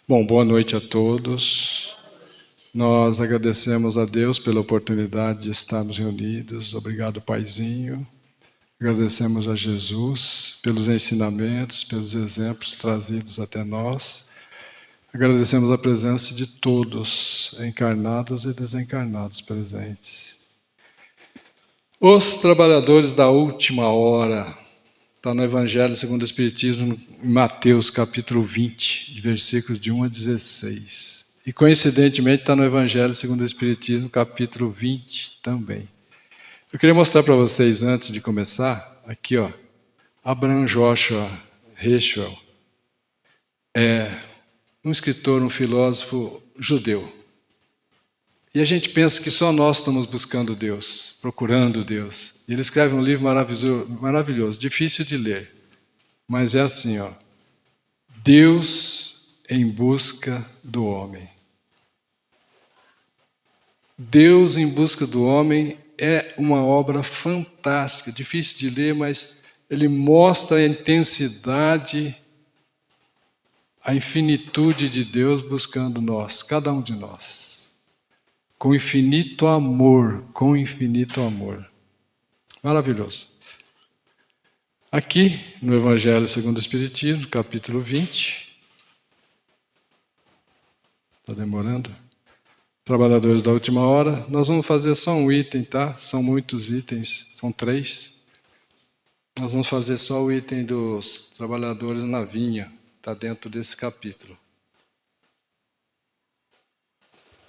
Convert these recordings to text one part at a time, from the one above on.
Bom, boa noite a todos. Nós agradecemos a Deus pela oportunidade de estarmos reunidos. Obrigado, Paizinho. Agradecemos a Jesus pelos ensinamentos, pelos exemplos trazidos até nós. Agradecemos a presença de todos, encarnados e desencarnados presentes. Os trabalhadores da última hora. Está no Evangelho segundo o Espiritismo, em Mateus, capítulo 20, de versículos de 1 a 16. E, coincidentemente, está no Evangelho segundo o Espiritismo, capítulo 20 também. Eu queria mostrar para vocês, antes de começar, aqui, ó, Abraham Joshua Heschel, um escritor, um filósofo judeu. E a gente pensa que só nós estamos buscando Deus, procurando Deus. E ele escreve um livro maravilhoso, difícil de ler. Mas é assim, ó. Deus em busca do homem. Deus em busca do homem é uma obra fantástica, difícil de ler, mas ele mostra a intensidade, a infinitude de Deus buscando nós, cada um de nós. Com infinito amor, com infinito amor. Maravilhoso. Aqui, no Evangelho segundo o Espiritismo, capítulo 20. Está demorando? Trabalhadores da última hora. Nós vamos fazer só um item, tá? São muitos itens, são 3. Nós vamos fazer só o item dos trabalhadores na vinha. Está dentro desse capítulo.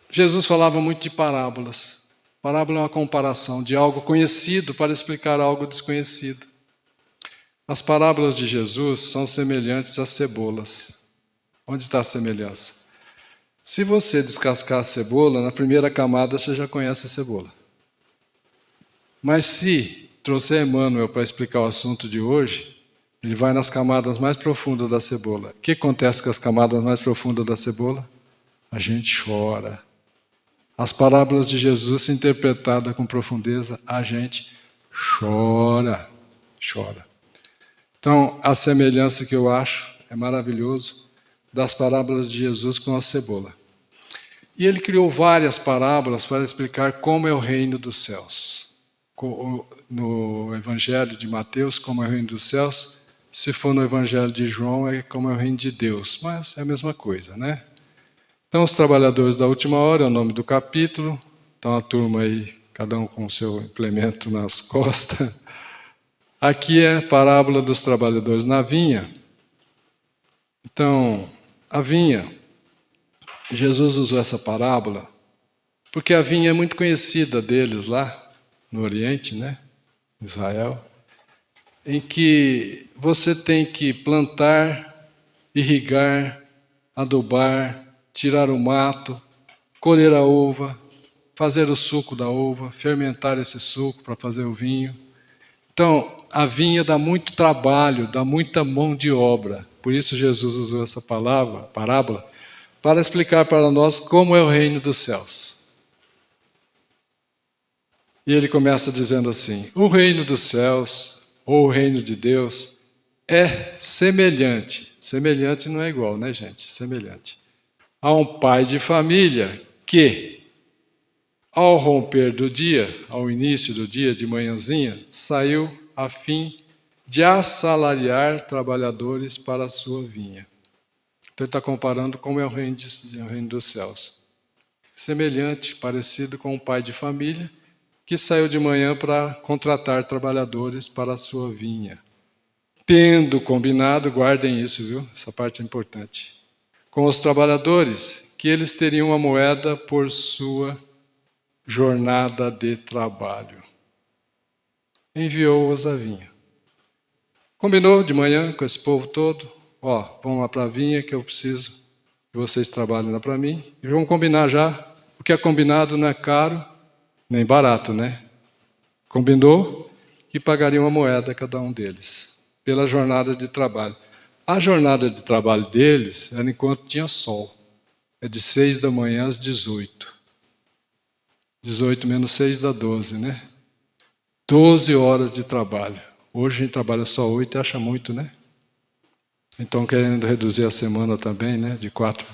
Jesus falava muito de parábolas. Parábola é uma comparação de algo conhecido para explicar algo desconhecido. As parábolas de Jesus são semelhantes às cebolas. Onde está a semelhança? Se você descascar a cebola, na primeira camada você já conhece a cebola. Mas se trouxer Emmanuel para explicar o assunto de hoje, ele vai nas camadas mais profundas da cebola. O que acontece com as camadas mais profundas da cebola? A gente chora. As parábolas de Jesus, se interpretadas com profundeza, a gente chora. Então, a semelhança que eu acho é maravilhoso das parábolas de Jesus com a cebola. E ele criou várias parábolas para explicar como é o reino dos céus. No Evangelho de Mateus, como é o reino dos céus. Se for no Evangelho de João, é como é o reino de Deus. Mas é a mesma coisa, né? Então, os trabalhadores da última hora é o nome do capítulo. Então, a turma aí, cada um com o seu implemento nas costas. Aqui é a parábola dos trabalhadores na vinha. Então, a vinha, Jesus usou essa parábola porque a vinha é muito conhecida deles lá no Oriente, né? Israel, em que você tem que plantar, irrigar, adubar, tirar o mato, colher a uva, fazer o suco da uva, fermentar esse suco para fazer o vinho. Então, a vinha dá muito trabalho, dá muita mão de obra. Por isso Jesus usou essa parábola, para explicar para nós como é o reino dos céus. E ele começa dizendo assim: o reino dos céus, ou o reino de Deus, é semelhante. Semelhante não é igual, né, gente? Semelhante. A um pai de família que, ao romper do dia, ao início do dia, de manhãzinha, saiu a fim de assalariar trabalhadores para a sua vinha. Então ele está comparando como é o reino dos céus. Semelhante, parecido com um pai de família que saiu de manhã para contratar trabalhadores para a sua vinha. Tendo combinado, guardem isso, viu? Essa parte é importante. Com os trabalhadores, que eles teriam uma moeda por sua jornada de trabalho. Enviou-os à vinha. Combinou de manhã com esse povo todo: ó, vamos lá para a vinha que eu preciso que vocês trabalhem lá para mim. E vamos combinar já. O que é combinado não é caro, nem barato, né? Combinou que pagaria uma moeda a cada um deles, pela jornada de trabalho. A jornada de trabalho deles era enquanto tinha sol. É de 6 da manhã às 18. 18 menos 6 dá 12, né? 12 horas de trabalho. Hoje a gente trabalha só 8 e acha muito, né? Então querendo reduzir a semana também, né? De 4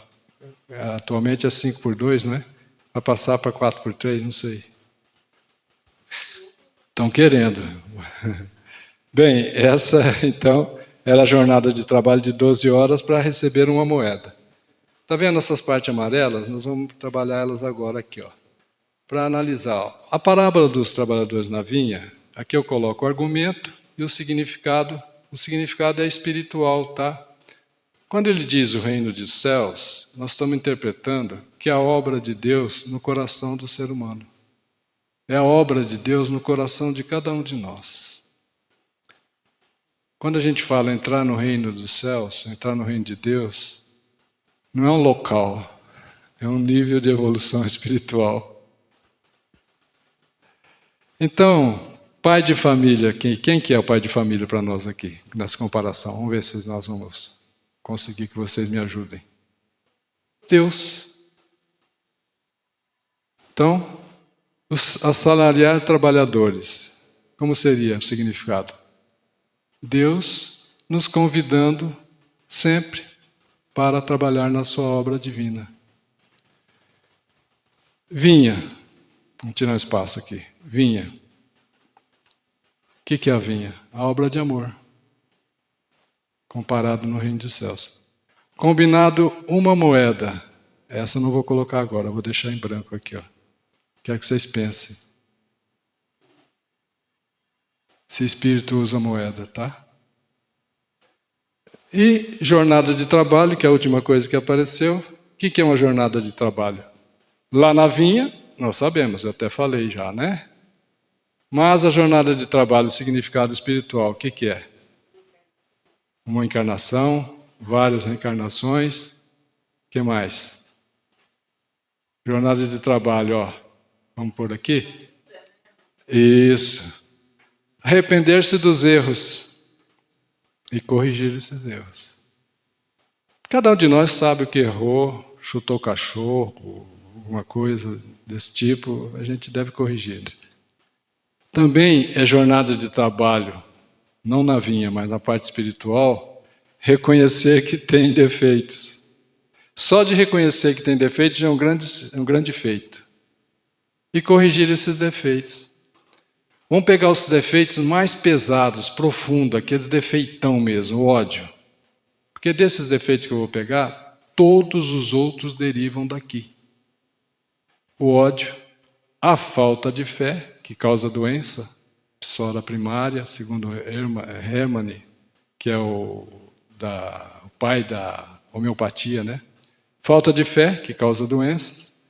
Atualmente é 5x2, não é? Vai passar para 4x3, não sei. Estão querendo. Bem, essa então era a jornada de trabalho de 12 horas para receber uma moeda. Está vendo essas partes amarelas? Nós vamos trabalhar elas agora aqui, ó, para analisar. Ó. A parábola dos trabalhadores na vinha, aqui eu coloco o argumento e o significado. O significado é espiritual, tá? Quando ele diz o reino dos céus, nós estamos interpretando que é a obra de Deus no coração do ser humano. É a obra de Deus no coração de cada um de nós. Quando a gente fala entrar no reino dos céus, entrar no reino de Deus, não é um local, é um nível de evolução espiritual. Então, pai de família, quem que é o pai de família para nós aqui, nessa comparação? Vamos ver se nós vamos conseguir que vocês me ajudem. Deus. Então, assalariar trabalhadores. Como seria o significado? Deus nos convidando sempre para trabalhar na sua obra divina. Vinha. Vamos tirar um espaço aqui. Vinha. O que é a vinha? A obra de amor. Comparado no reino dos céus. Combinado uma moeda. Essa eu não vou colocar agora, vou deixar em branco aqui, ó. Quero que vocês pensem. Se espírito usa moeda, tá? E jornada de trabalho, que é a última coisa que apareceu. O que é uma jornada de trabalho? Lá na vinha, nós sabemos, eu até falei já, né? Mas a jornada de trabalho, significado espiritual, o que é? Uma encarnação, várias reencarnações. O que mais? Jornada de trabalho, ó. Vamos por aqui? Isso. Arrepender-se dos erros e corrigir esses erros. Cada um de nós sabe o que errou, chutou o cachorro, alguma coisa desse tipo, a gente deve corrigir. Também é jornada de trabalho, não na vinha, mas na parte espiritual, reconhecer que tem defeitos. Só de reconhecer que tem defeitos já é um grande feito. E corrigir esses defeitos. Vamos pegar os defeitos mais pesados, profundos, aqueles defeitão mesmo, o ódio. Porque desses defeitos que eu vou pegar, todos os outros derivam daqui. O ódio, a falta de fé, que causa doença, psora primária, segundo Hermann, que é o pai da homeopatia, né? Falta de fé, que causa doenças.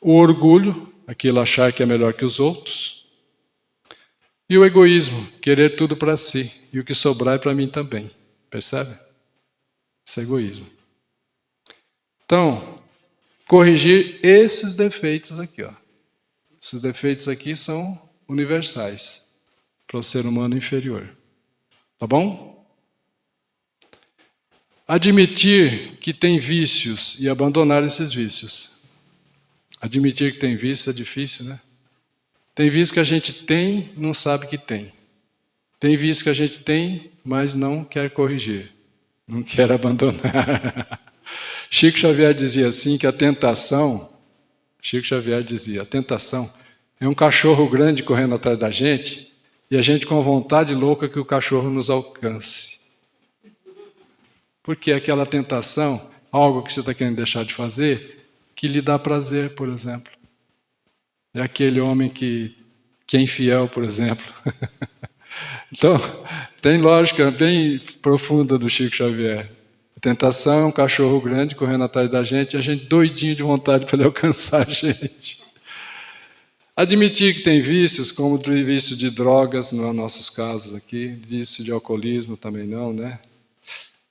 O orgulho, aquilo achar que é melhor que os outros. E o egoísmo, querer tudo para si. E o que sobrar é para mim também. Percebe? Isso é egoísmo. Então, corrigir esses defeitos aqui, ó. Esses defeitos aqui são universais para o ser humano inferior. Tá bom? Admitir que tem vícios e abandonar esses vícios. Admitir que tem vícios é difícil, né? Tem vício que a gente tem, não sabe que tem. Tem vício que a gente tem, mas não quer corrigir. Não quer abandonar. Chico Xavier dizia assim que a tentação é um cachorro grande correndo atrás da gente e a gente com vontade louca que o cachorro nos alcance. Porque aquela tentação, algo que você está querendo deixar de fazer, que lhe dá prazer, por exemplo. É aquele homem que é infiel, por exemplo. Então, tem lógica bem profunda do Chico Xavier. A tentação é um cachorro grande correndo atrás da gente e a gente doidinho de vontade para ele alcançar a gente. Admitir que tem vícios, como o vício de drogas, não é nossos casos aqui, vício de alcoolismo também não, né?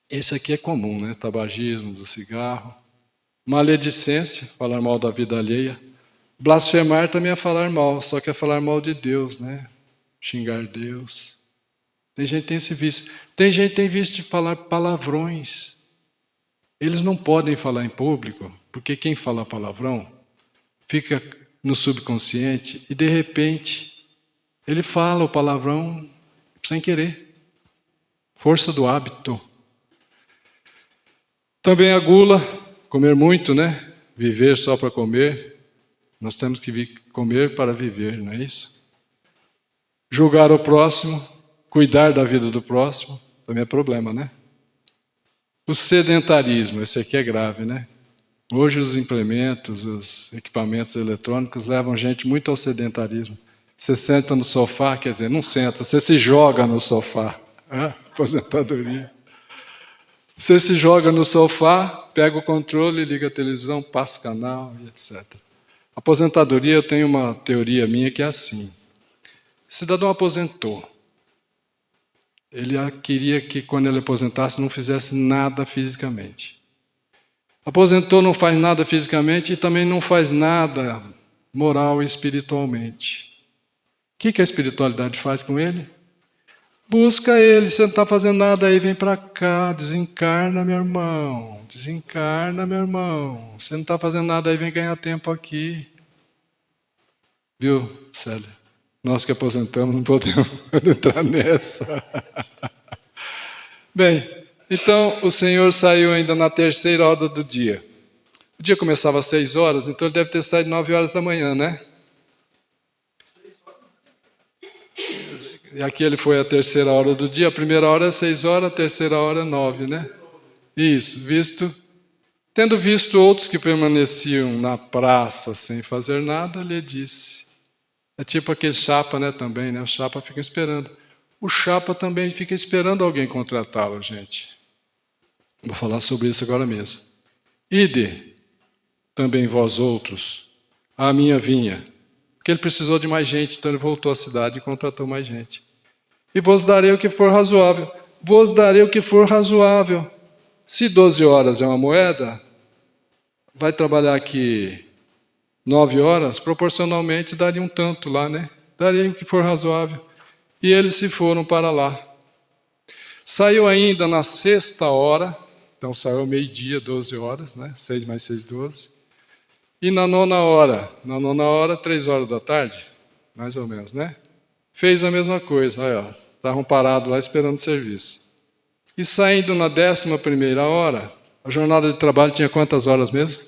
Esse aqui é comum, né? Tabagismo, do cigarro. Maledicência, falar mal da vida alheia. Blasfemar também é falar mal, só que é falar mal de Deus, né? Xingar Deus. Tem gente que tem esse vício. Tem gente que tem vício de falar palavrões. Eles não podem falar em público, porque quem fala palavrão fica no subconsciente e de repente ele fala o palavrão sem querer. Força do hábito. Também a gula, comer muito, né? Viver só para comer. Nós temos que comer para viver, não é isso? Julgar o próximo, cuidar da vida do próximo, também é problema, né? O sedentarismo, esse aqui é grave, né? Hoje os implementos, os equipamentos eletrônicos levam gente muito ao sedentarismo. Você senta no sofá, quer dizer, não senta, você se joga no sofá. Aposentadoria. Você se joga no sofá, pega o controle, liga a televisão, passa o canal, etc. Aposentadoria, eu tenho uma teoria minha que é assim. O cidadão aposentou. Ele queria que quando ele aposentasse não fizesse nada fisicamente. Aposentou, não faz nada fisicamente e também não faz nada moral e espiritualmente. O que a espiritualidade faz com ele? Busca ele, você não está fazendo nada aí, vem para cá, desencarna meu irmão, desencarna meu irmão. Você não está fazendo nada aí, vem ganhar tempo aqui. Viu, Célia? Nós que aposentamos não podemos entrar nessa. Bem, então o Senhor saiu ainda na terceira hora do dia. O dia começava às 6 horas, então ele deve ter saído 9 horas da manhã, né? E aqui ele foi a terceira hora do dia, a primeira hora é 6 horas, a terceira hora é 9, né? Isso, tendo visto outros que permaneciam na praça sem fazer nada, lhe disse. É tipo aquele chapa, né, também, né? O chapa fica esperando. O chapa também fica esperando alguém contratá-lo, gente. Vou falar sobre isso agora mesmo. Ide, também vós outros, à minha vinha. Porque ele precisou de mais gente, então ele voltou à cidade e contratou mais gente. E vos darei o que for razoável. Vos darei o que for razoável. Se 12 horas é uma moeda, vai trabalhar aqui 9 horas, proporcionalmente daria um tanto lá, né? Darei o que for razoável. E eles se foram para lá. Saiu ainda na sexta hora, então saiu meio-dia, 12 horas, né? 6 mais 6, 12. E na nona hora, 3 horas da tarde, mais ou menos, né? Fez a mesma coisa, aí, ó, estavam parados lá esperando o serviço. E saindo na 11ª hora, a jornada de trabalho tinha quantas horas mesmo?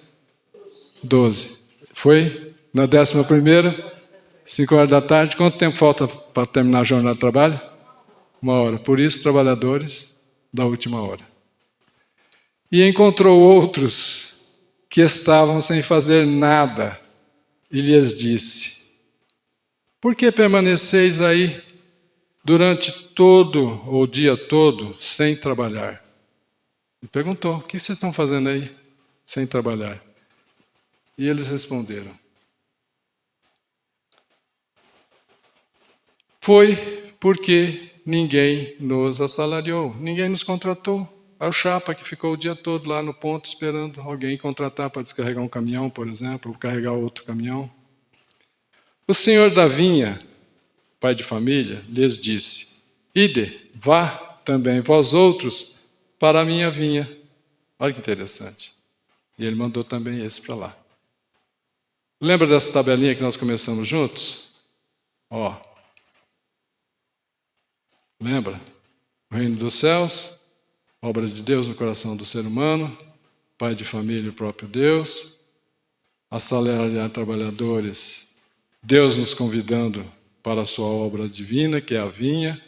12. Foi na 11ª, 5 horas da tarde. Quanto tempo falta para terminar a jornada de trabalho? 1 hora. Por isso, trabalhadores da última hora. E encontrou outros que estavam sem fazer nada e lhes disse: por que permaneceis aí durante todo o dia todo sem trabalhar? Ele perguntou: o que vocês estão fazendo aí sem trabalhar? E eles responderam: foi porque ninguém nos assalariou, ninguém nos contratou. É o chapa que ficou o dia todo lá no ponto esperando alguém contratar para descarregar um caminhão, por exemplo, ou carregar outro caminhão. O senhor da vinha, pai de família, lhes disse: ide, vá também vós outros para a minha vinha. Olha que interessante. E ele mandou também esse para lá. Lembra dessa tabelinha que nós começamos juntos? Ó. Lembra? O reino dos céus, obra de Deus no coração do ser humano, pai de família, o próprio Deus, assalariar trabalhadores, Deus nos convidando para a sua obra divina, que é a vinha,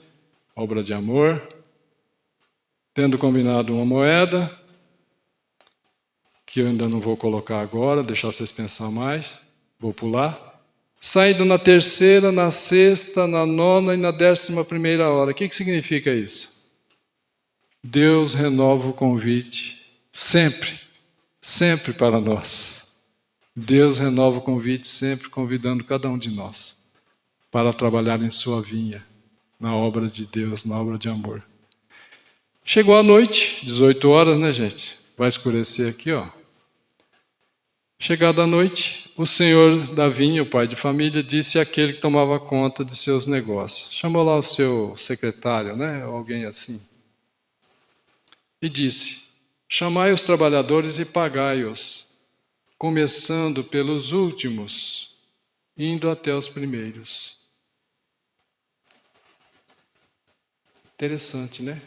obra de amor, tendo combinado uma moeda, que eu ainda não vou colocar agora, deixar vocês pensar mais, vou pular. Saindo na terceira, na sexta, na nona e na 11ª hora. O que significa isso? Deus renova o convite sempre, sempre para nós. Deus renova o convite sempre, convidando cada um de nós para trabalhar em sua vinha, na obra de Deus, na obra de amor. Chegou a noite, 18 horas, né, gente? Vai escurecer aqui, ó. Chegada a noite, o senhor da vinha, o pai de família, disse àquele que tomava conta de seus negócios. Chamou lá o seu secretário, né? Ou alguém assim. E disse: chamai os trabalhadores e pagai-os, começando pelos últimos, indo até os primeiros. Interessante, né?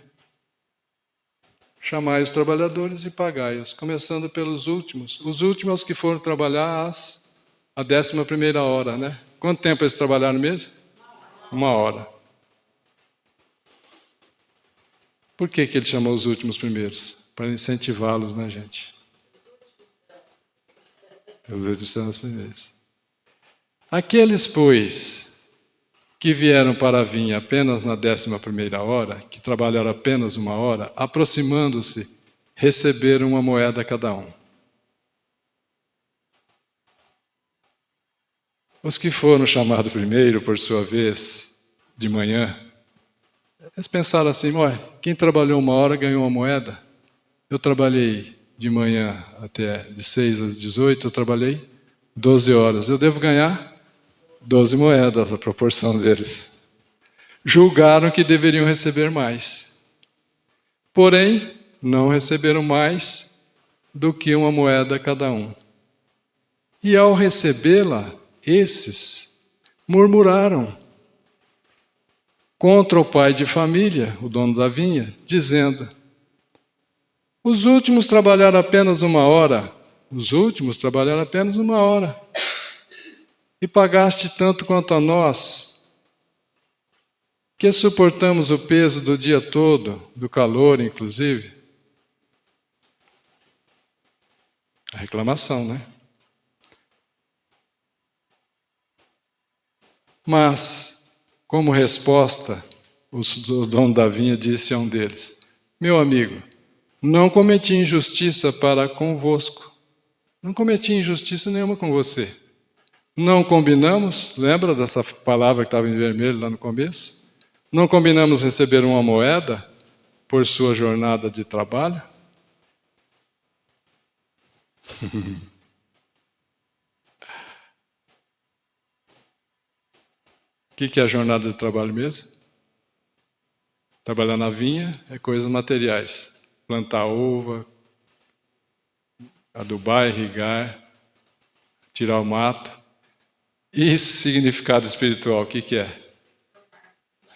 chamai os trabalhadores e pagai-os, começando pelos últimos. Os últimos que foram trabalhar a 11ª hora, né? Quanto tempo eles trabalharam mesmo? 1 hora. Por que ele chamou os últimos primeiros? Para incentivá-los, né, gente? Os últimos são os primeiros. Aqueles, pois, que vieram para a vinha apenas na 11ª hora, que trabalharam apenas 1 hora, aproximando-se, receberam 1 moeda cada um. Os que foram chamados primeiro, por sua vez, de manhã, eles pensaram assim, olha, quem trabalhou 1 hora ganhou 1 moeda. Eu trabalhei de manhã até de 6 às 18, eu trabalhei 12 horas. Eu devo ganhar 12 moedas, a proporção deles. Julgaram que deveriam receber mais. Porém, não receberam mais do que 1 moeda cada um. E ao recebê-la, esses murmuraram contra o pai de família, o dono da vinha, dizendo: os últimos trabalharam apenas 1 hora. Os últimos trabalharam apenas 1 hora. E pagaste tanto quanto a nós, que suportamos o peso do dia todo, do calor inclusive. A reclamação, né? Mas, como resposta, o dono da vinha disse a um deles: meu amigo, não cometi injustiça para convosco. Não cometi injustiça nenhuma com você. Não combinamos, lembra dessa palavra que estava em vermelho lá no começo? Não combinamos receber 1 moeda por sua jornada de trabalho? O que é a jornada de trabalho mesmo? Trabalhar na vinha é coisas materiais. Plantar uva, adubar, irrigar, tirar o mato. E significado espiritual, o que é?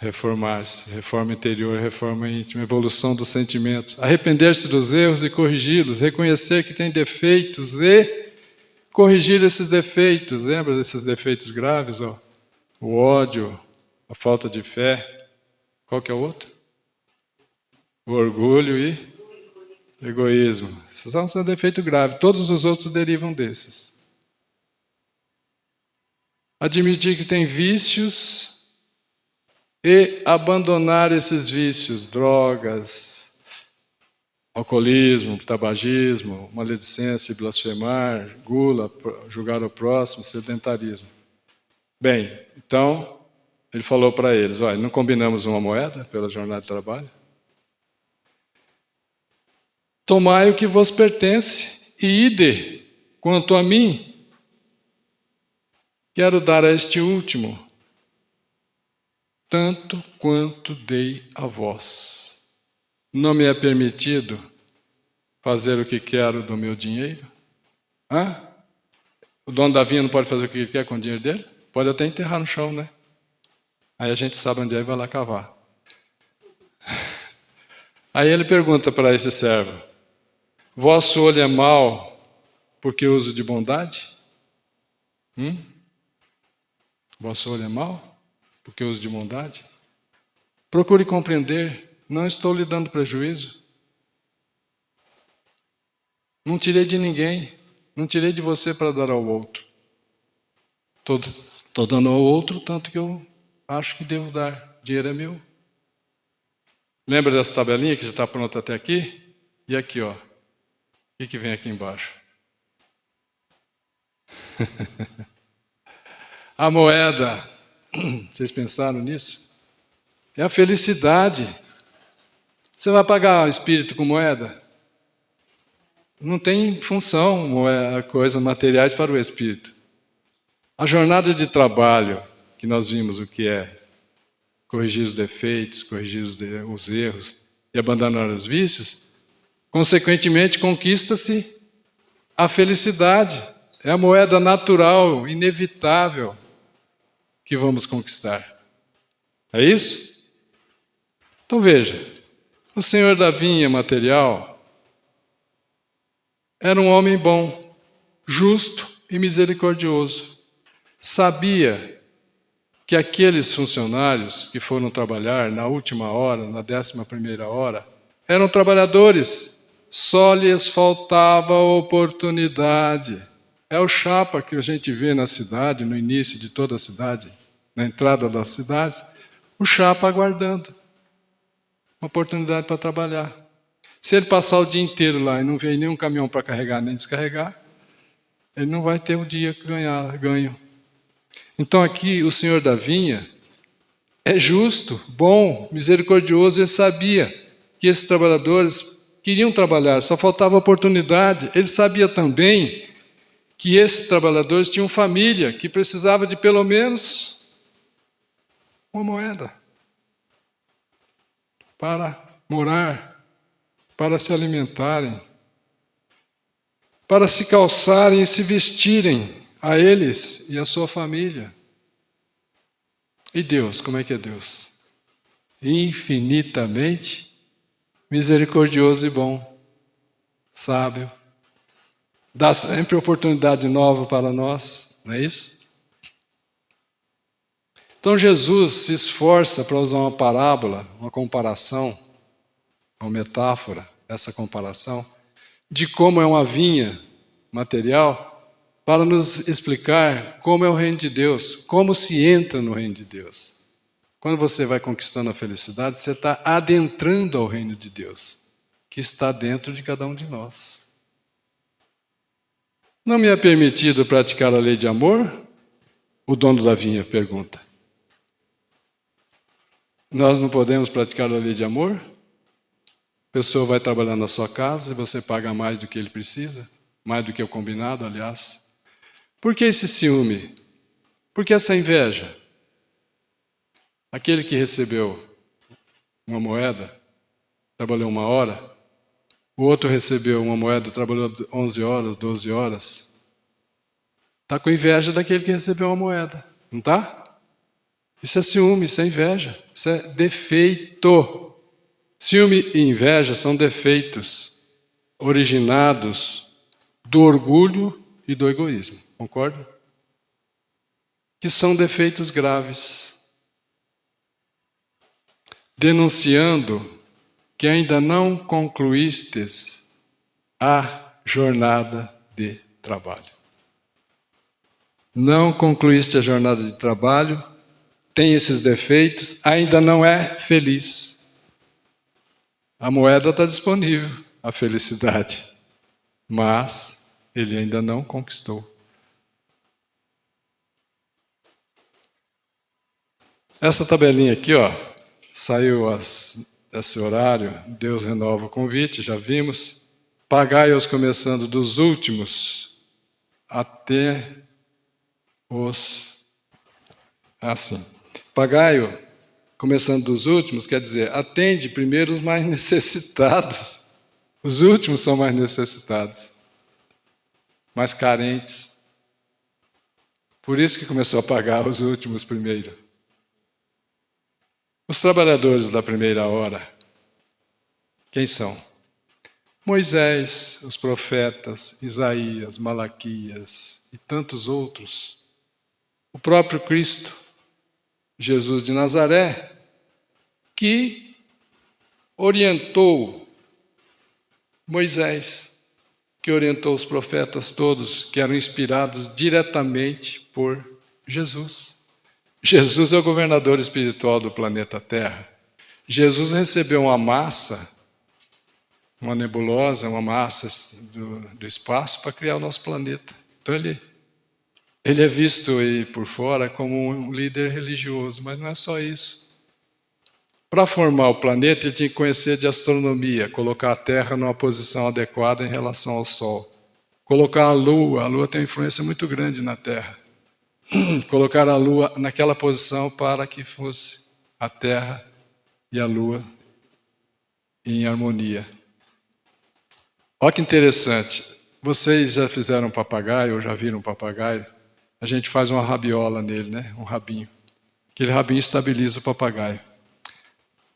Reformar-se, reforma interior, reforma íntima, evolução dos sentimentos, arrepender-se dos erros e corrigi-los, reconhecer que tem defeitos e corrigir esses defeitos. Lembra desses defeitos graves? Ó? O ódio, a falta de fé. Qual que é o outro? O orgulho e egoísmo. Esses são defeitos graves. Todos os outros derivam desses. Admitir que tem vícios e abandonar esses vícios, drogas, alcoolismo, tabagismo, maledicência, blasfemar, gula, julgar o próximo, sedentarismo. Bem, então, ele falou para eles, olha, não combinamos 1 moeda pela jornada de trabalho? Tomai o que vos pertence e ide, quanto a mim, quero dar a este último, tanto quanto dei a vós. Não me é permitido fazer o que quero do meu dinheiro? Hã? O dono da vinha não pode fazer o que quer com o dinheiro dele? Pode até enterrar no chão, né? Aí a gente sabe onde é e vai lá cavar. Aí ele pergunta para esse servo: vosso olho é mau porque uso de bondade? Vosso olho é mau porque uso de bondade? Procure compreender, não estou lhe dando prejuízo. Não tirei de ninguém, não tirei de você para dar ao outro. Estou dando ao outro tanto que eu acho que devo dar. O dinheiro é meu. Lembra dessa tabelinha que já está pronta até aqui? E aqui, ó. O que vem aqui embaixo? A moeda, vocês pensaram nisso? É a felicidade. Você vai pagar o espírito com moeda? Não tem função coisas materiais para o espírito. A jornada de trabalho, que nós vimos o que é, corrigir os defeitos, corrigir os erros e abandonar os vícios, consequentemente conquista-se a felicidade. É a moeda natural, inevitável, que vamos conquistar. É isso? Então veja, O senhor da vinha material era um homem bom, justo e misericordioso. Sabia que aqueles funcionários que foram trabalhar na última hora, na 11ª hora, eram trabalhadores, só lhes faltava oportunidade. É o chapa que a gente vê na cidade, no início de toda a cidade, na entrada das cidades, o chapa aguardando uma oportunidade para trabalhar. Se ele passar o dia inteiro lá e não ver nenhum caminhão para carregar nem descarregar, ele não vai ter o dia ganho. Então aqui o senhor da vinha é justo, bom, misericordioso, ele sabia que esses trabalhadores queriam trabalhar, só faltava oportunidade. Ele sabia também que esses trabalhadores tinham família, que precisava de pelo menos uma moeda para morar, para se alimentarem, para se calçarem e se vestirem, a eles e a sua família. E Deus, como é que é Deus? Infinitamente misericordioso e bom, sábio, dá sempre oportunidade nova para nós, não é isso? Então Jesus se esforça para usar uma parábola, uma comparação, uma metáfora, essa comparação, de como é uma vinha material, para nos explicar como é o reino de Deus, como se entra no reino de Deus. Quando você vai conquistando a felicidade, você está adentrando ao reino de Deus, que está dentro de cada um de nós. Não me é permitido praticar a lei de amor? O dono da vinha pergunta. Nós não podemos praticar a lei de amor? A pessoa vai trabalhar na sua casa e você paga mais do que ele precisa, mais do que o combinado, aliás. Por que esse ciúme? Por que essa inveja? Aquele que recebeu uma moeda, trabalhou 1 hora, o outro recebeu uma moeda, trabalhou 11 horas, 12 horas. Está com inveja daquele que recebeu uma moeda, não está? Isso é ciúme, isso é inveja, isso é defeito. Ciúme e inveja são defeitos originados do orgulho e do egoísmo, concorda? Que são defeitos graves. Denunciando que ainda não concluístes a jornada de trabalho. Não concluíste a jornada de trabalho, tem esses defeitos, ainda não é feliz. A moeda está disponível, a felicidade, mas ele ainda não conquistou. Essa tabelinha aqui, ó, saiu esse horário, Deus renova o convite, já vimos. Pagai-os começando dos últimos até os... assim. Pagai-o começando dos últimos, quer dizer, atende primeiro os mais necessitados. Os últimos são mais necessitados, mais carentes. Por isso que começou a pagar os últimos primeiro. Os trabalhadores da primeira hora, quem são? Moisés, os profetas, Isaías, Malaquias e tantos outros. O próprio Cristo, Jesus de Nazaré, que orientou Moisés, que orientou os profetas todos, que eram inspirados diretamente por Jesus. Jesus é o governador espiritual do planeta Terra. Jesus recebeu uma massa, uma nebulosa, uma massa do espaço para criar o nosso planeta. Então ele é visto aí por fora como um líder religioso, mas não é só isso. Para formar o planeta, ele tinha que conhecer de astronomia, colocar a Terra numa posição adequada em relação ao Sol. Colocar a Lua tem uma influência muito grande na Terra. Colocar a Lua naquela posição para que fosse a Terra e a Lua em harmonia. Olha que interessante. Vocês já fizeram um papagaio, ou já viram um papagaio? A gente faz uma rabiola nele, né? Um rabinho. Aquele rabinho estabiliza o papagaio.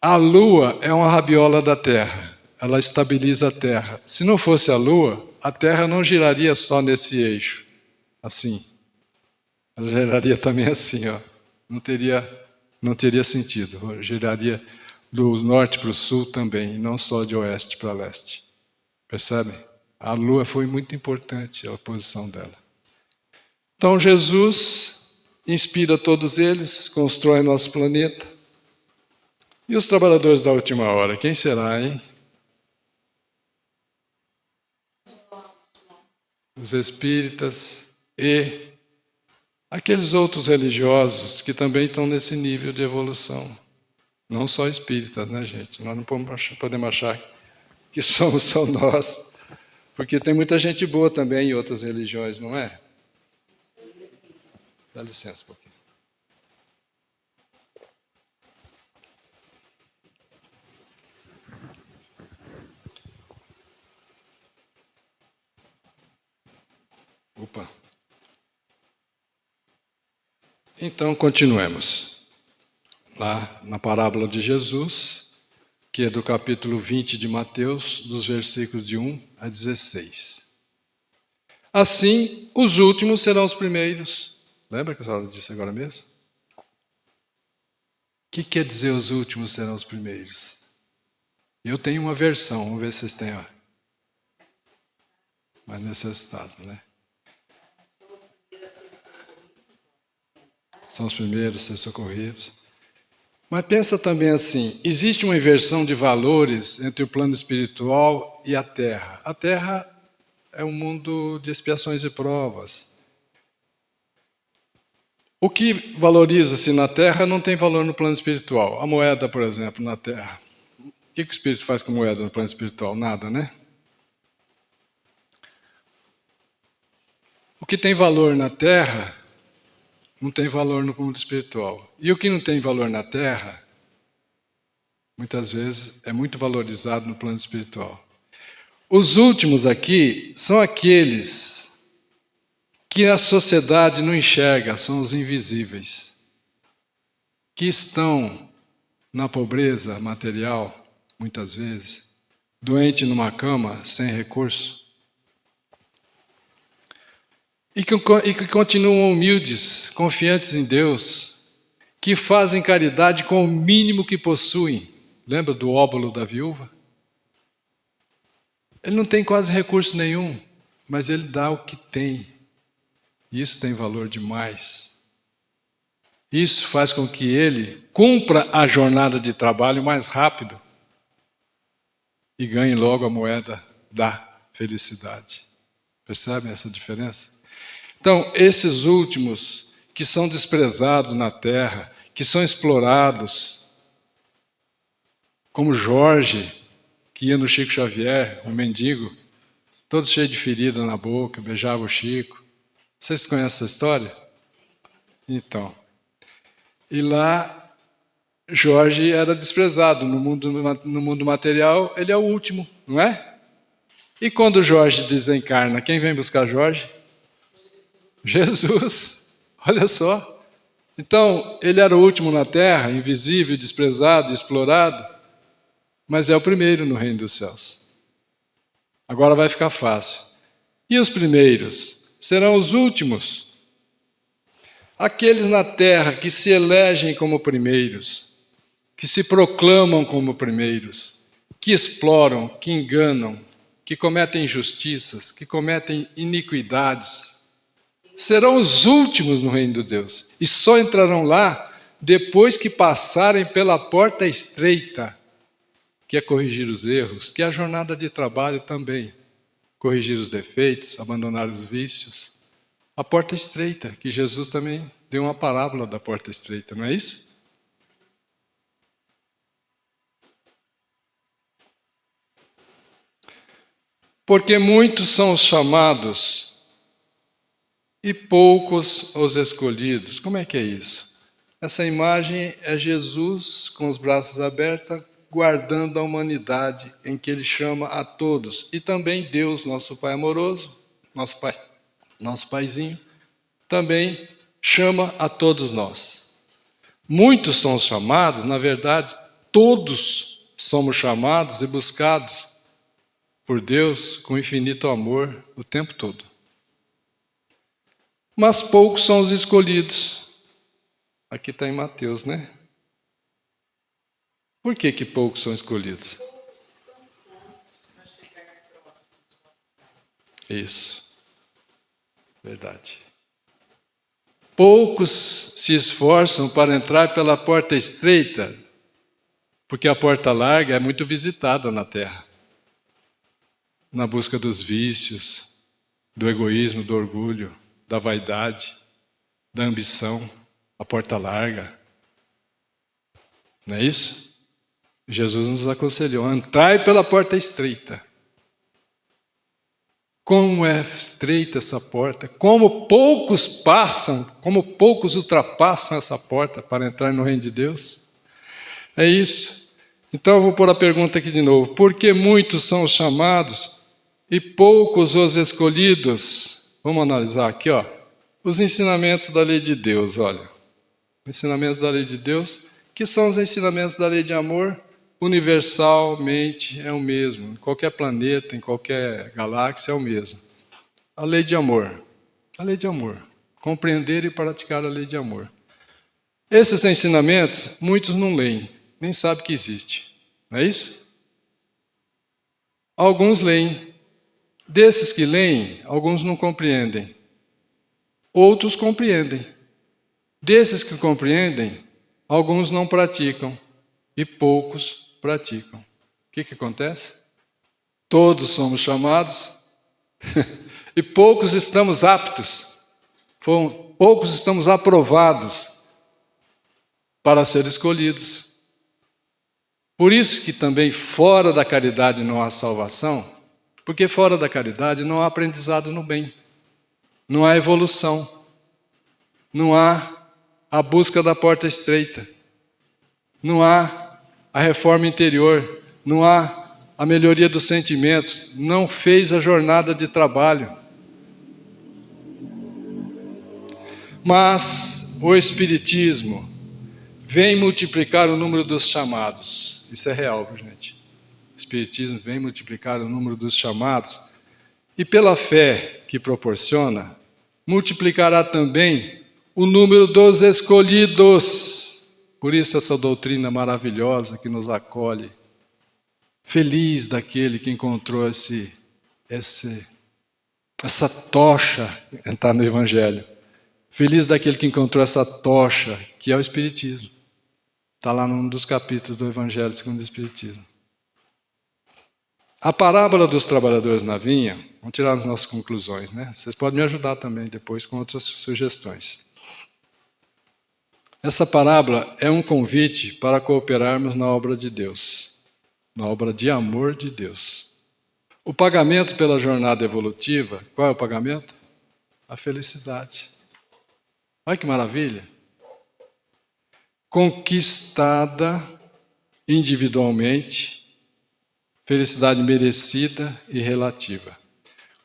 A lua é uma rabiola da Terra, ela estabiliza a Terra. Se não fosse a lua, a Terra não giraria só nesse eixo, assim. Ela giraria também assim, ó. Não teria sentido. Giraria do norte para o sul também, e não só de oeste para leste. Percebem? A lua foi muito importante, a posição dela. Então Jesus inspira todos eles, constrói nosso planeta. E os trabalhadores da última hora, quem será, hein? Os espíritas e aqueles outros religiosos que também estão nesse nível de evolução. Não só espíritas, né, gente? Nós não podemos achar que somos só nós, porque tem muita gente boa também em outras religiões, não é? Dá licença um pouquinho. Opa. Então, continuemos. Lá na parábola de Jesus, que é do capítulo 20 de Mateus, dos versículos de 1 a 16. Assim, os últimos serão os primeiros. Lembra que a senhora disse agora mesmo? O que quer dizer os últimos serão os primeiros? Eu tenho uma versão, vamos ver se vocês têm mais necessitado, né? São os primeiros a ser socorridos. Mas pensa também assim, existe uma inversão de valores entre o plano espiritual e a Terra. A Terra é um mundo de expiações e provas. O que valoriza-se na Terra não tem valor no plano espiritual. A moeda, por exemplo, na Terra. O que o espírito faz com a moeda no plano espiritual? Nada, né? O que tem valor na Terra não tem valor no mundo espiritual. E o que não tem valor na Terra, muitas vezes, é muito valorizado no plano espiritual. Os últimos aqui são aqueles que a sociedade não enxerga, são os invisíveis, que estão na pobreza material, muitas vezes, doente numa cama, sem recurso, e que continuam humildes, confiantes em Deus, que fazem caridade com o mínimo que possuem. Lembra do óbolo da viúva? Ele não tem quase recurso nenhum, mas ele dá o que tem. Isso tem valor demais. Isso faz com que ele cumpra a jornada de trabalho mais rápido e ganhe logo a moeda da felicidade. Percebem essa diferença? Então, esses últimos que são desprezados na Terra, que são explorados, como Jorge, que ia no Chico Xavier, um mendigo, todo cheio de ferida na boca, beijava o Chico. Vocês conhecem essa história? Então, e lá Jorge era desprezado no mundo material, ele é o último, não é? E quando Jorge desencarna, quem vem buscar Jorge? Jesus, olha só. Então, ele era o último na Terra, invisível, desprezado, explorado, mas é o primeiro no reino dos céus. Agora vai ficar fácil. E os primeiros serão os últimos. Aqueles na Terra que se elegem como primeiros, que se proclamam como primeiros, que exploram, que enganam, que cometem injustiças, que cometem iniquidades, serão os últimos no reino de Deus. E só entrarão lá depois que passarem pela porta estreita, que é corrigir os erros, que é a jornada de trabalho também. Corrigir os defeitos, abandonar os vícios. A porta estreita, que Jesus também deu uma parábola da porta estreita, não é isso? Porque muitos são os chamados e poucos os escolhidos. Como é que é isso? Essa imagem é Jesus com os braços abertos, guardando a humanidade, em que Ele chama a todos. E também Deus, nosso Pai amoroso, nosso Paizinho, também chama a todos nós. Muitos são os chamados, na verdade, todos somos chamados e buscados por Deus com infinito amor o tempo todo. Mas poucos são os escolhidos. Aqui está em Mateus, né? Por que poucos são escolhidos? Isso. Verdade. Poucos se esforçam para entrar pela porta estreita, porque a porta larga é muito visitada na Terra. Na busca dos vícios, do egoísmo, do orgulho, da vaidade, da ambição, a porta larga. Não é isso? Jesus nos aconselhou, entrai pela porta estreita. Como é estreita essa porta, como poucos passam, como poucos ultrapassam essa porta para entrar no reino de Deus. É isso. Então eu vou pôr a pergunta aqui de novo. Por que muitos são os chamados e poucos os escolhidos? Vamos analisar aqui, ó. Os ensinamentos da lei de Deus, olha. Ensinamentos da lei de Deus, que são os ensinamentos da lei de amor, universalmente é o mesmo. Em qualquer planeta, em qualquer galáxia é o mesmo. A lei de amor. A lei de amor. Compreender e praticar a lei de amor. Esses ensinamentos, muitos não leem, nem sabem que existe. Não é isso? Alguns leem. Desses que leem, alguns não compreendem. Outros compreendem. Desses que compreendem, alguns não praticam. E poucos praticam. O que acontece? Todos somos chamados e poucos estamos aptos. Poucos estamos aprovados para ser escolhidos. Por isso que também fora da caridade não há salvação, porque fora da caridade não há aprendizado no bem, não há evolução, não há a busca da porta estreita, não há a reforma interior, não há a melhoria dos sentimentos, não fez a jornada de trabalho. Mas o Espiritismo vem multiplicar o número dos chamados. Isso é real, gente. O Espiritismo vem multiplicar o número dos chamados e pela fé que proporciona, multiplicará também o número dos escolhidos. Por isso essa doutrina maravilhosa que nos acolhe. Feliz daquele que encontrou essa tocha, está no Evangelho. Feliz daquele que encontrou essa tocha, que é o Espiritismo. Está lá num dos capítulos do Evangelho segundo o Espiritismo. A parábola dos trabalhadores na vinha, vamos tirar as nossas conclusões, né? Vocês podem me ajudar também depois com outras sugestões. Essa parábola é um convite para cooperarmos na obra de Deus, na obra de amor de Deus. O pagamento pela jornada evolutiva, qual é o pagamento? A felicidade. Olha que maravilha! Conquistada individualmente, felicidade merecida e relativa.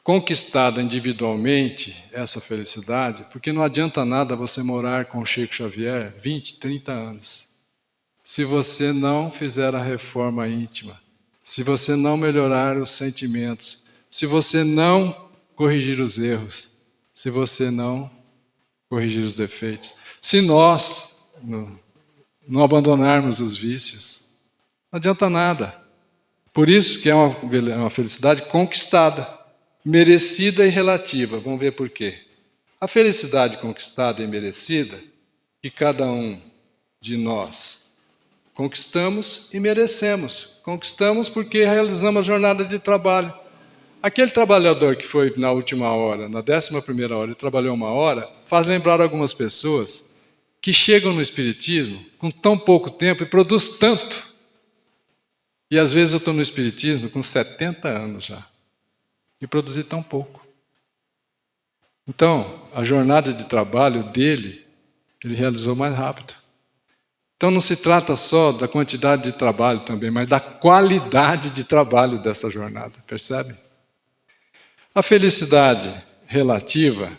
Conquistada individualmente essa felicidade, porque não adianta nada você morar com o Chico Xavier 20, 30 anos. Se você não fizer a reforma íntima, se você não melhorar os sentimentos, se você não corrigir os erros, se você não corrigir os defeitos, se nós não abandonarmos os vícios, não adianta nada. Por isso que é uma felicidade conquistada, merecida e relativa. Vamos ver por quê. A felicidade conquistada e merecida, que cada um de nós conquistamos e merecemos. Conquistamos porque realizamos a jornada de trabalho. Aquele trabalhador que foi na última hora, na 11ª hora, e trabalhou 1 hora, faz lembrar algumas pessoas que chegam no Espiritismo com tão pouco tempo e produz tanto. E às vezes eu estou no Espiritismo com 70 anos já. E produzi tão pouco. Então, a jornada de trabalho dele, ele realizou mais rápido. Então não se trata só da quantidade de trabalho também, mas da qualidade de trabalho dessa jornada, percebe? A felicidade relativa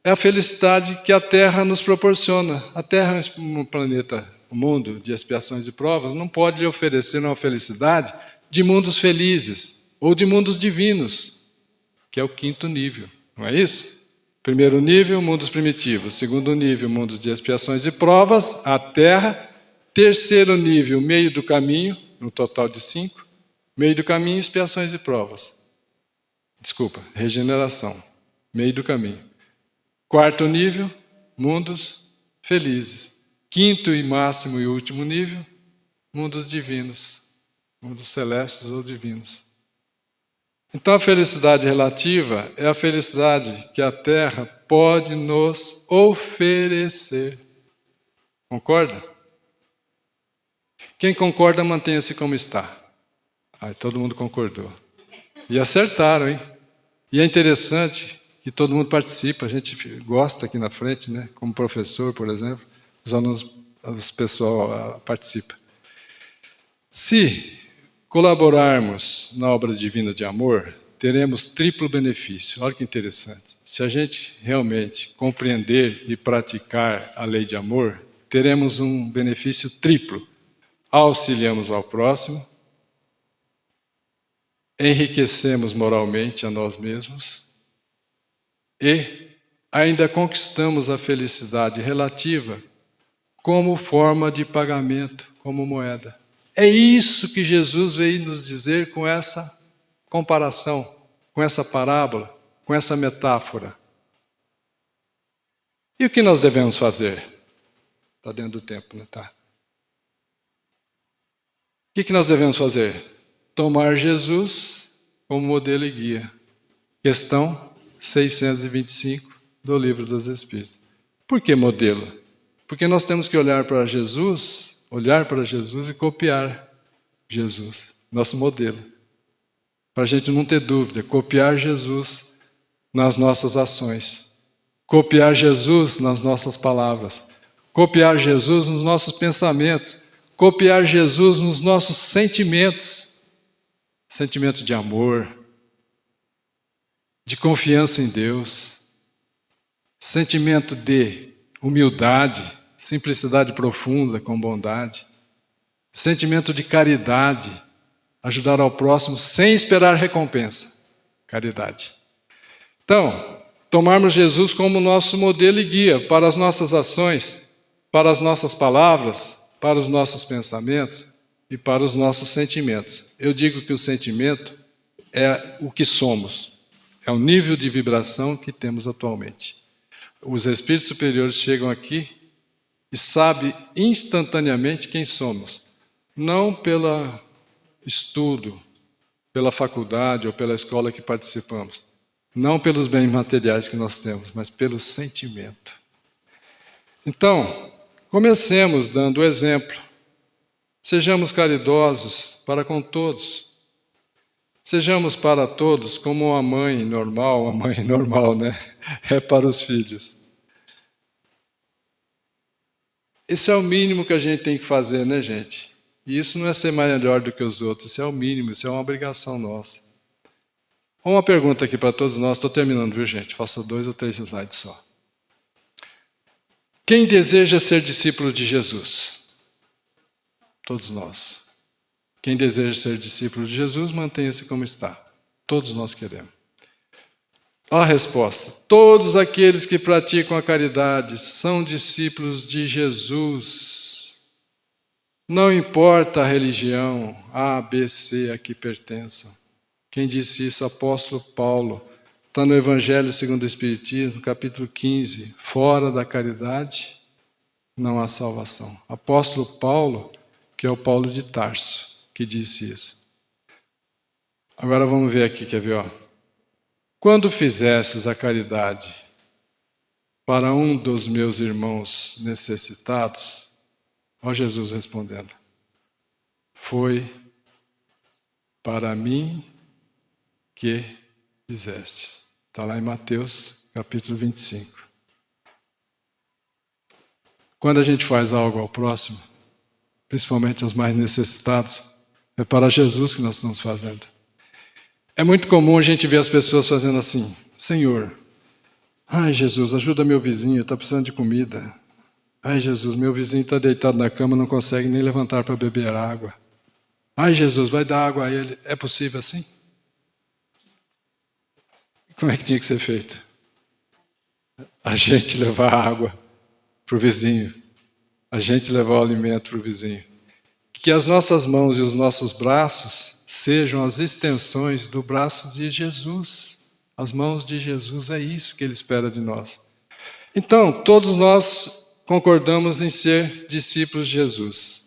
é a felicidade que a Terra nos proporciona. A Terra é um planeta o mundo de expiações e provas, não pode lhe oferecer uma felicidade de mundos felizes ou de mundos divinos, que é o 5º nível, não é isso? Primeiro nível, mundos primitivos. Segundo nível, mundos de expiações e provas, a Terra. Terceiro nível, meio do caminho, no total de 5. Meio do caminho, expiações e provas. Desculpa, regeneração. Meio do caminho. Quarto nível, mundos felizes. Quinto e máximo e último nível, mundos divinos. Mundos celestes ou divinos. Então a felicidade relativa é a felicidade que a Terra pode nos oferecer. Concorda? Quem concorda, mantenha-se como está. Ai, todo mundo concordou. E acertaram, hein? E é interessante que todo mundo participa, a gente gosta aqui na frente, né? Como professor, por exemplo, os alunos, o pessoal participa. Se colaborarmos na obra divina de amor, teremos triplo benefício. Olha que interessante. Se a gente realmente compreender e praticar a lei de amor, teremos um benefício triplo. Auxiliamos ao próximo, enriquecemos moralmente a nós mesmos e ainda conquistamos a felicidade relativa como forma de pagamento, como moeda. É isso que Jesus veio nos dizer com essa comparação, com essa parábola, com essa metáfora. E o que nós devemos fazer? Está dentro do tempo, não está? O que nós devemos fazer? Tomar Jesus como modelo e guia. Questão 625 do Livro dos Espíritos. Por que modelo? Porque nós temos que olhar para Jesus e copiar Jesus, nosso modelo. Para a gente não ter dúvida, copiar Jesus nas nossas ações, copiar Jesus nas nossas palavras, copiar Jesus nos nossos pensamentos, copiar Jesus nos nossos sentimentos, sentimento de amor, de confiança em Deus, sentimento de humildade, simplicidade profunda com bondade, sentimento de caridade, ajudar ao próximo sem esperar recompensa, caridade. Então, tomarmos Jesus como nosso modelo e guia para as nossas ações, para as nossas palavras, para os nossos pensamentos e para os nossos sentimentos. Eu digo que o sentimento é o que somos, é o nível de vibração que temos atualmente. Os espíritos superiores chegam aqui e sabem instantaneamente quem somos, não pelo estudo, pela faculdade ou pela escola que participamos, não pelos bens materiais que nós temos, mas pelo sentimento. Então, comecemos dando o exemplo. Sejamos caridosos para com todos. Sejamos para todos como uma mãe normal, né? É para os filhos. Esse é o mínimo que a gente tem que fazer, né, gente? E isso não é ser melhor do que os outros, isso é o mínimo, isso é uma obrigação nossa. Uma pergunta aqui para todos nós, estou terminando, viu, gente? Faço 2 ou 3 slides só. Quem deseja ser discípulo de Jesus? Todos nós. Quem deseja ser discípulo de Jesus, mantenha-se como está. Todos nós queremos. A resposta: todos aqueles que praticam a caridade são discípulos de Jesus. Não importa a religião, A, B, C, a que pertençam. Quem disse isso? Apóstolo Paulo. Está no Evangelho segundo o Espiritismo, capítulo 15. Fora da caridade, não há salvação. Apóstolo Paulo, que é o Paulo de Tarso, que disse isso. Agora vamos ver aqui, quer ver? Ó. Quando fizesses a caridade para um dos meus irmãos necessitados, ó Jesus respondendo, foi para mim que fizestes. Está lá em Mateus, capítulo 25. Quando a gente faz algo ao próximo, principalmente aos mais necessitados, é para Jesus que nós estamos fazendo. É muito comum a gente ver as pessoas fazendo assim, Senhor, ai Jesus, ajuda meu vizinho, está precisando de comida. Ai, Jesus, meu vizinho está deitado na cama, não consegue nem levantar para beber água. Ai, Jesus, vai dar água a ele. É possível assim? Como é que tinha que ser feito? A gente levar água para o vizinho. A gente levar o alimento para o vizinho. Que as nossas mãos e os nossos braços sejam as extensões do braço de Jesus. As mãos de Jesus, é isso que Ele espera de nós. Então, todos nós concordamos em ser discípulos de Jesus.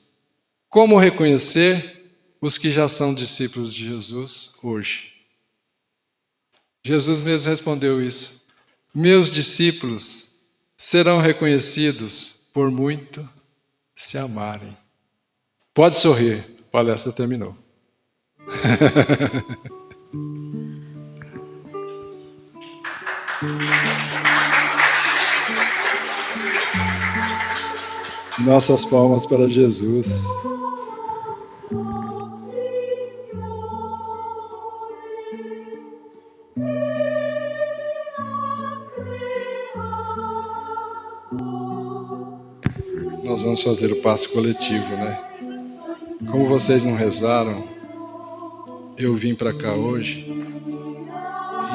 Como reconhecer os que já são discípulos de Jesus hoje? Jesus mesmo respondeu isso. Meus discípulos serão reconhecidos por muito se amarem. Pode sorrir, a palestra terminou. Nossas palmas para Jesus. Nós vamos fazer o passo coletivo, né? Como vocês não rezaram, eu vim para cá hoje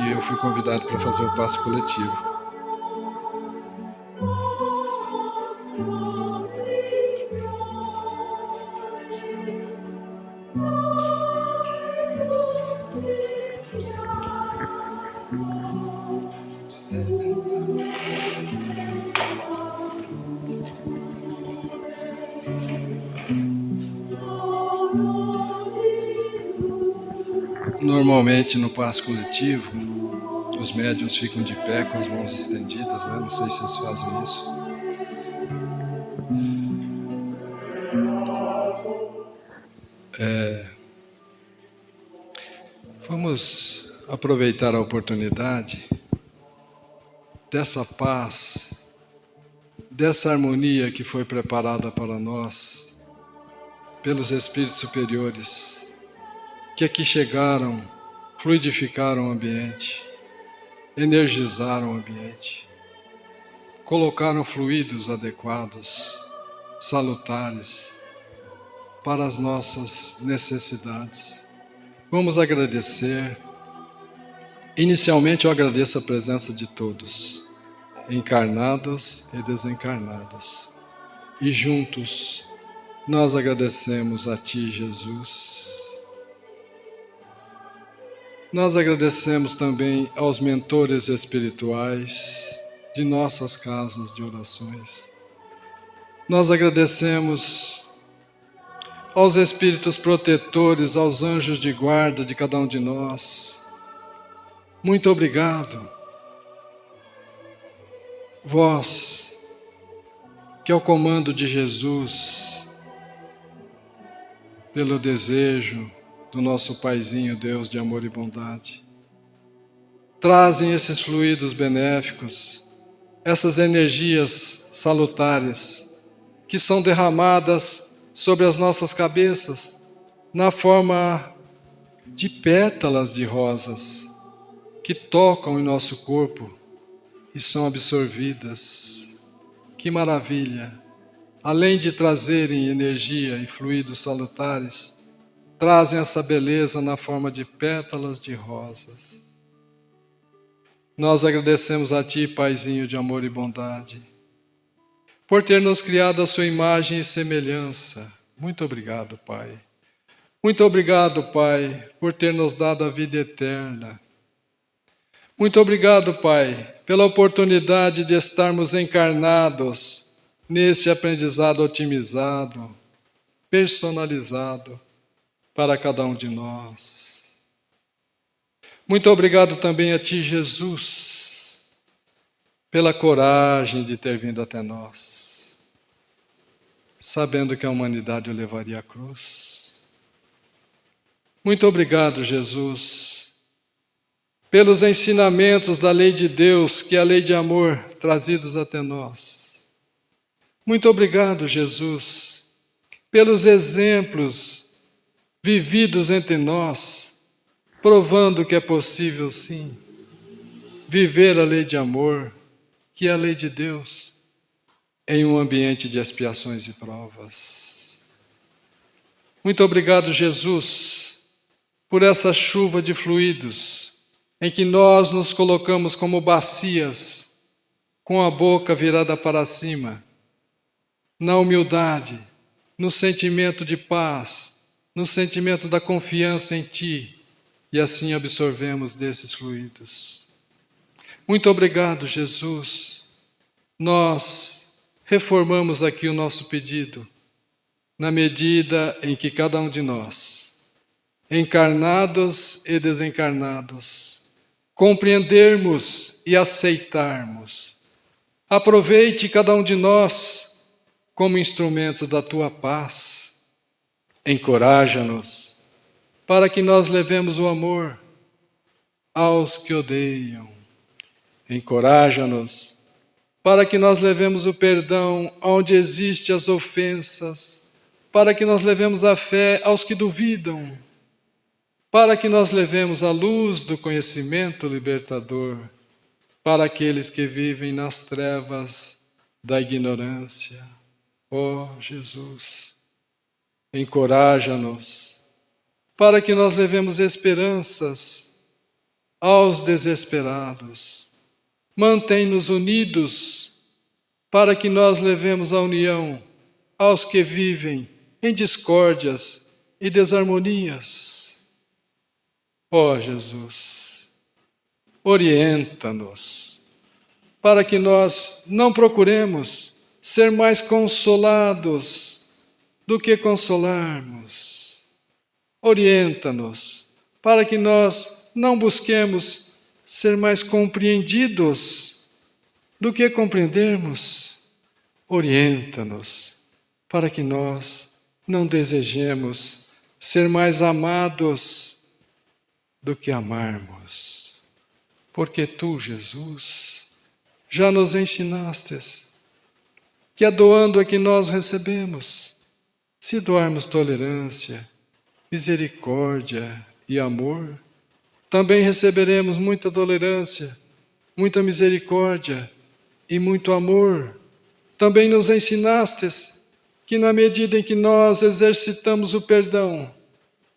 e eu fui convidado para fazer o passo coletivo. Normalmente no passo coletivo, os médiuns ficam de pé com as mãos estendidas, né? Não sei se vocês fazem isso. Vamos aproveitar a oportunidade dessa paz, dessa harmonia que foi preparada para nós pelos espíritos superiores, que aqui chegaram, fluidificaram o ambiente, energizaram o ambiente, colocaram fluidos adequados, salutares para as nossas necessidades. Vamos agradecer. Inicialmente eu agradeço a presença de todos, encarnados e desencarnados. E juntos nós agradecemos a Ti, Jesus. Nós agradecemos também aos mentores espirituais de nossas casas de orações. Nós agradecemos aos espíritos protetores, aos anjos de guarda de cada um de nós. Muito obrigado. Vós, que ao comando de Jesus, pelo desejo do nosso Paizinho, Deus de amor e bondade, trazem esses fluidos benéficos, essas energias salutares, que são derramadas sobre as nossas cabeças, na forma de pétalas de rosas, que tocam em nosso corpo e são absorvidas. Que maravilha! Além de trazerem energia e fluidos salutares, trazem essa beleza na forma de pétalas de rosas. Nós agradecemos a Ti, Paizinho de amor e bondade, por ter nos criado a Sua imagem e semelhança. Muito obrigado, Pai. Muito obrigado, Pai, por ter nos dado a vida eterna. Muito obrigado, Pai, pela oportunidade de estarmos encarnados nesse aprendizado otimizado, personalizado para cada um de nós. Muito obrigado também a Ti, Jesus, pela coragem de ter vindo até nós, sabendo que a humanidade o levaria à cruz. Muito obrigado, Jesus, pelos ensinamentos da lei de Deus, que é a lei de amor, trazidos até nós. Muito obrigado, Jesus, pelos exemplos vividos entre nós, provando que é possível, sim, viver a lei de amor, que é a lei de Deus, em um ambiente de expiações e provas. Muito obrigado, Jesus, por essa chuva de fluidos em que nós nos colocamos como bacias, com a boca virada para cima, na humildade, no sentimento de paz, no sentimento da confiança em Ti, e assim absorvemos desses fluidos. Muito obrigado, Jesus. Nós reformamos aqui o nosso pedido, na medida em que cada um de nós, encarnados e desencarnados, compreendermos e aceitarmos. Aproveite cada um de nós como instrumento da Tua paz. Encoraja-nos para que nós levemos o amor aos que odeiam. Encoraja-nos para que nós levemos o perdão onde existem as ofensas, para que nós levemos a fé aos que duvidam, para que nós levemos a luz do conhecimento libertador para aqueles que vivem nas trevas da ignorância. Ó Jesus, encoraja-nos para que nós levemos esperanças aos desesperados. Mantém-nos unidos para que nós levemos a união aos que vivem em discórdias e desarmonias. Ó Jesus, orienta-nos para que nós não procuremos ser mais consolados do que consolarmos. Orienta-nos para que nós não busquemos ser mais compreendidos do que compreendermos. Orienta-nos para que nós não desejemos ser mais amados do que amarmos. Porque Tu, Jesus, já nos ensinastes que a doando é que nós recebemos. Se doarmos tolerância, misericórdia e amor, também receberemos muita tolerância, muita misericórdia e muito amor. Também nos ensinastes que na medida em que nós exercitamos o perdão,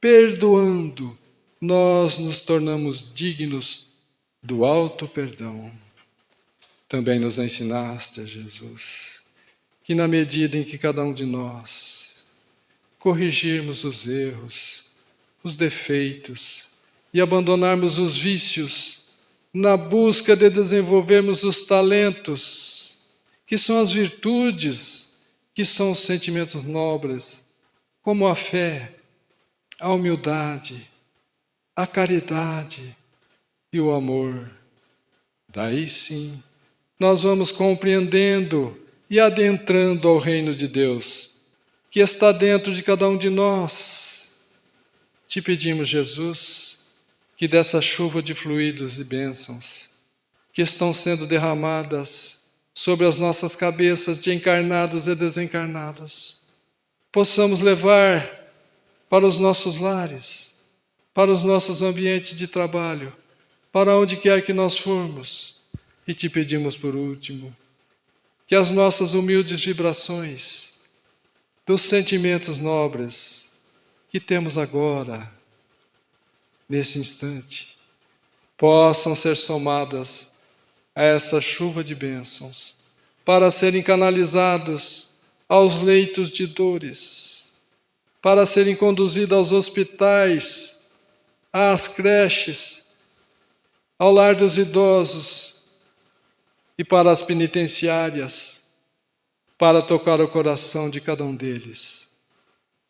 perdoando, nós nos tornamos dignos do alto perdão. Também nos ensinaste, Jesus, que na medida em que cada um de nós corrigirmos os erros, os defeitos e abandonarmos os vícios na busca de desenvolvermos os talentos, que são as virtudes, que são os sentimentos nobres, como a fé, a humildade, a caridade e o amor. Daí sim, nós vamos compreendendo e adentrando ao reino de Deus, que está dentro de cada um de nós. Te pedimos, Jesus, que dessa chuva de fluidos e bênçãos que estão sendo derramadas sobre as nossas cabeças de encarnados e desencarnados, possamos levar para os nossos lares, para os nossos ambientes de trabalho, para onde quer que nós formos. E te pedimos por último, que as nossas humildes vibrações dos sentimentos nobres que temos agora, nesse instante, possam ser somadas a essa chuva de bênçãos, para serem canalizados aos leitos de dores, para serem conduzidos aos hospitais, às creches, ao lar dos idosos e para as penitenciárias, para tocar o coração de cada um deles,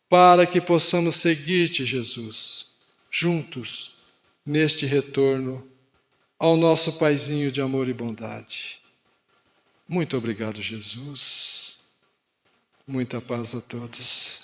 para que possamos seguir-te, Jesus, juntos, neste retorno ao nosso Paizinho de amor e bondade. Muito obrigado, Jesus. Muita paz a todos.